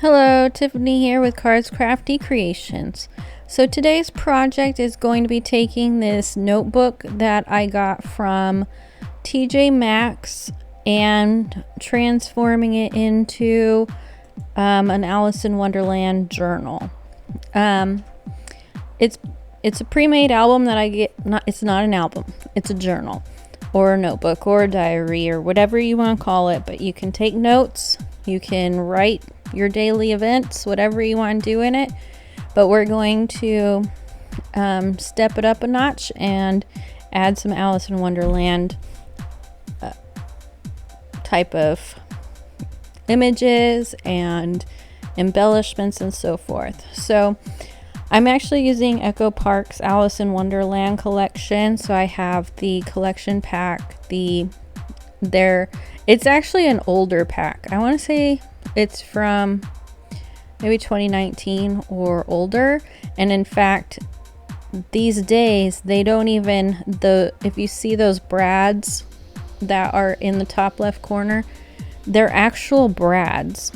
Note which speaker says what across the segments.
Speaker 1: Hello, Tiffany here with Cards Crafty Creations. So today's project is going to be taking this notebook that I got from TJ Maxx and transforming it into an Alice in Wonderland journal. It's a pre-made album that I get. It's not an album. It's a journal or a notebook or a diary or whatever you want to call it. But you can take notes. You can write your daily events, whatever you want to do in it. But we're going to step it up a notch and add some Alice in Wonderland type of images and embellishments and so forth. So I'm actually using Echo Park's Alice in Wonderland collection. So I have the collection pack. It's actually an older pack. I want to say it's from maybe 2019 or older. And in fact, these days they don't even, if you see those brads that are in the top left corner, they're actual brads.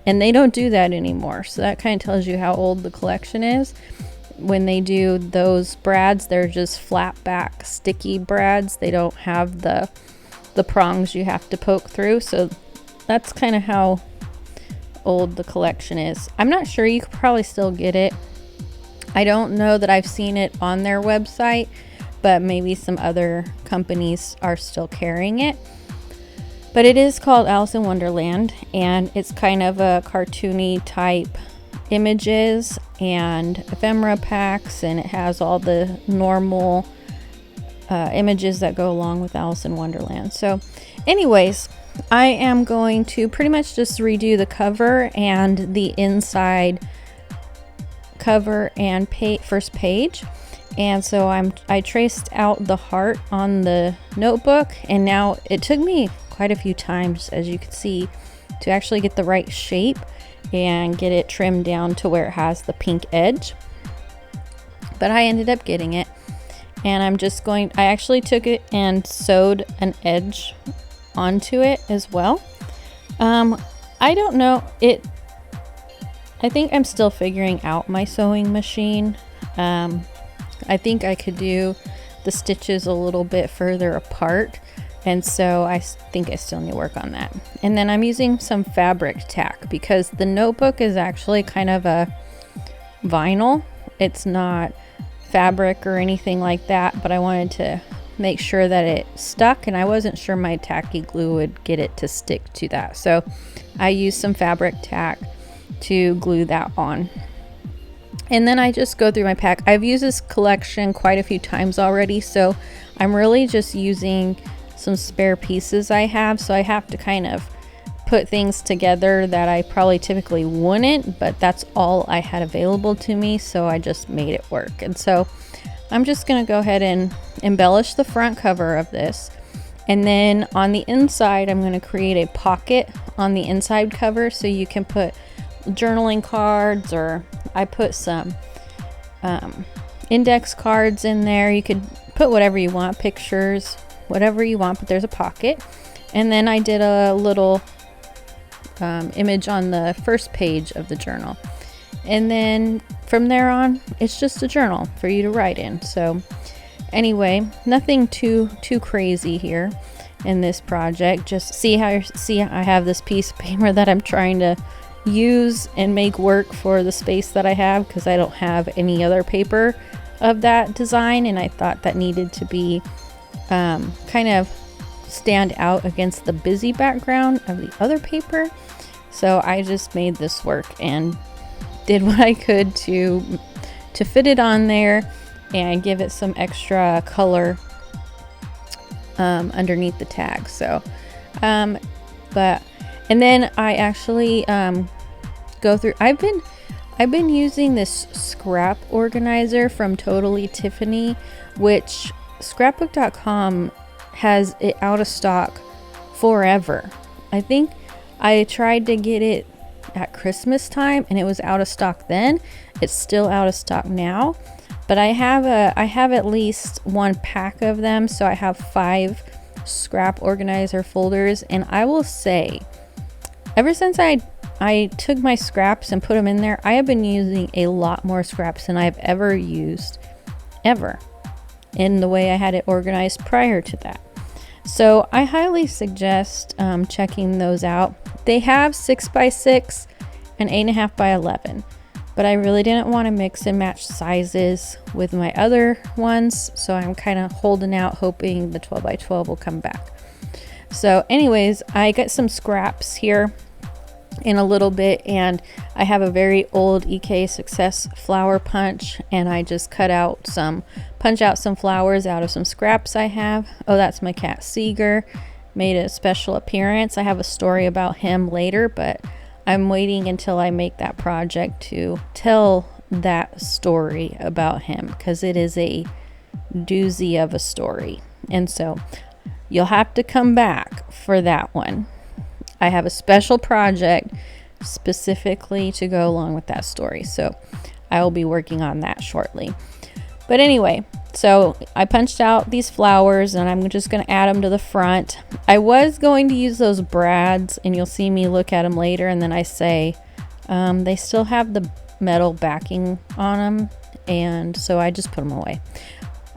Speaker 1: And they don't do that anymore. So that kind of tells you how old the collection is. When they do those brads, they're just flat back, sticky brads. They don't have the prongs you have to poke through. So that's kind of how old the collection is. I'm not sure, you could probably still get it. I don't know that I've seen it on their website, but maybe some other companies are still carrying it. But it is called Alice in Wonderland, and it's kind of a cartoony type images and ephemera packs, and it has all the normal images that go along with Alice in Wonderland. So anyways, I am going to pretty much just redo the cover and the inside cover and first page. And so I traced out the heart on the notebook, and now it took me quite a few times, as you can see, to actually get the right shape and get it trimmed down to where it has the pink edge. But I ended up getting it, and I actually took it and sewed an edge onto it as well. I don't know, I think I'm still figuring out my sewing machine. I think I could do the stitches a little bit further apart, and so I think I still need to work on that. And then I'm using some fabric tack because the notebook is actually kind of a vinyl. It's not fabric or anything like that, but I wanted to make sure that it stuck, and I wasn't sure my tacky glue would get it to stick to that. So I used some fabric tack to glue that on. And then I just go through my pack. I've used this collection quite a few times already, so I'm really just using some spare pieces I have. So I have to kind of put things together that I probably typically wouldn't, but that's all I had available to me, so I just made it work. And so I'm just going to go ahead and embellish the front cover of this. And then on the inside, I'm going to create a pocket on the inside cover so you can put journaling cards, or I put some index cards in there. You could put whatever you want, pictures, whatever you want, but there's a pocket. And then I did a little image on the first page of the journal. And then from there on, it's just a journal for you to write in. So anyway, nothing too crazy here in this project. Just see I have this piece of paper that I'm trying to use and make work for the space that I have, because I don't have any other paper of that design, and I thought that needed to be kind of stand out against the busy background of the other paper. So I just made this work and did what I could to fit it on there and give it some extra color underneath the tag. So and then I actually go through, I've been using this scrap organizer from Totally Tiffany, which scrapbook.com has it out of stock forever. I think I tried to get it at Christmas time and it was out of stock then. It's still out of stock now, but I have at least one pack of them, so I have 5 scrap organizer folders. And I will say, ever since I I took my scraps and put them in there. I have been using a lot more scraps than I've ever used, ever, in the way I had it organized prior to that. So I highly suggest checking those out. They have 6x6 and 8.5 by 11, but I really didn't want to mix and match sizes with my other ones, so I'm kind of holding out, hoping the 12 by 12 will come back. So anyways, I got some scraps here in a little bit, and I have a very old EK Success flower punch, and I just punch out some flowers out of some scraps I have. Oh, that's my cat Seeger, made a special appearance. I have a story about him later, but I'm waiting until I make that project to tell that story about him, because it is a doozy of a story, and so you'll have to come back for that one. I have a special project specifically to go along with that story, so I will be working on that shortly. But anyway, so I punched out these flowers, and I'm just going to add them to the front. I was going to use those brads, and you'll see me look at them later, and then I say they still have the metal backing on them, and so I just put them away.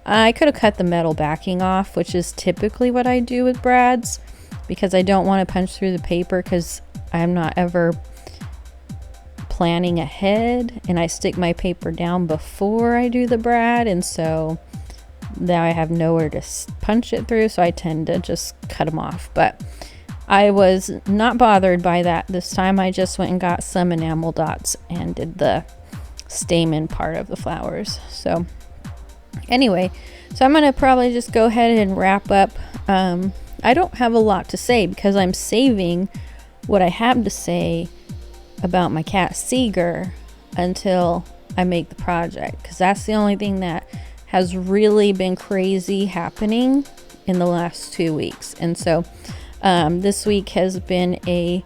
Speaker 1: I could have cut the metal backing off, which is typically what I do with brads, because I don't want to punch through the paper, because I'm not ever planning ahead, and I stick my paper down before I do the brad, and so now I have nowhere to punch it through, so I tend to just cut them off. But I was not bothered by that this time. I just went and got some enamel dots and did the stamen part of the flowers. So anyway, so I'm gonna probably just go ahead and wrap up. I don't have a lot to say, because I'm saving what I have to say about my cat Seeger until I make the project, because that's the only thing that has really been crazy happening in the last 2 weeks. And so this week has been a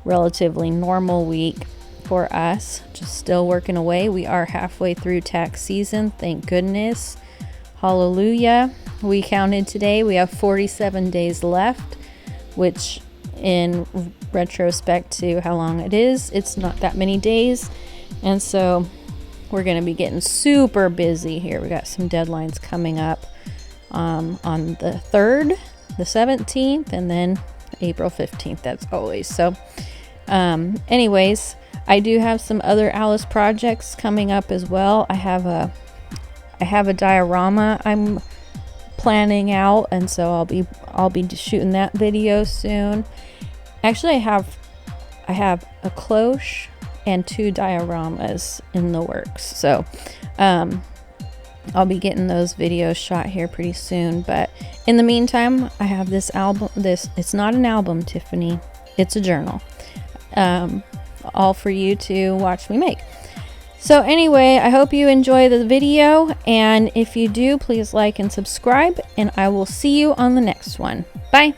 Speaker 1: relatively normal week for us, just still working away. We are halfway through tax season, thank goodness. Hallelujah. We counted today. We have 47 days left, which in retrospect to how long it is, it's not that many days. And so we're going to be getting super busy here. We got some deadlines coming up on the 3rd, the 17th, and then April 15th, that's always. So anyways, I do have some other Alice projects coming up as well. I have a diorama I'm planning out, and so I'll be shooting that video soon. Actually, I have a cloche and 2 dioramas in the works, so I'll be getting those videos shot here pretty soon. But in the meantime, I have this album. It's not an album, Tiffany, it's a journal, all for you to watch me make. So anyway, I hope you enjoy the video, and if you do, please like and subscribe, and I will see you on the next one. Bye.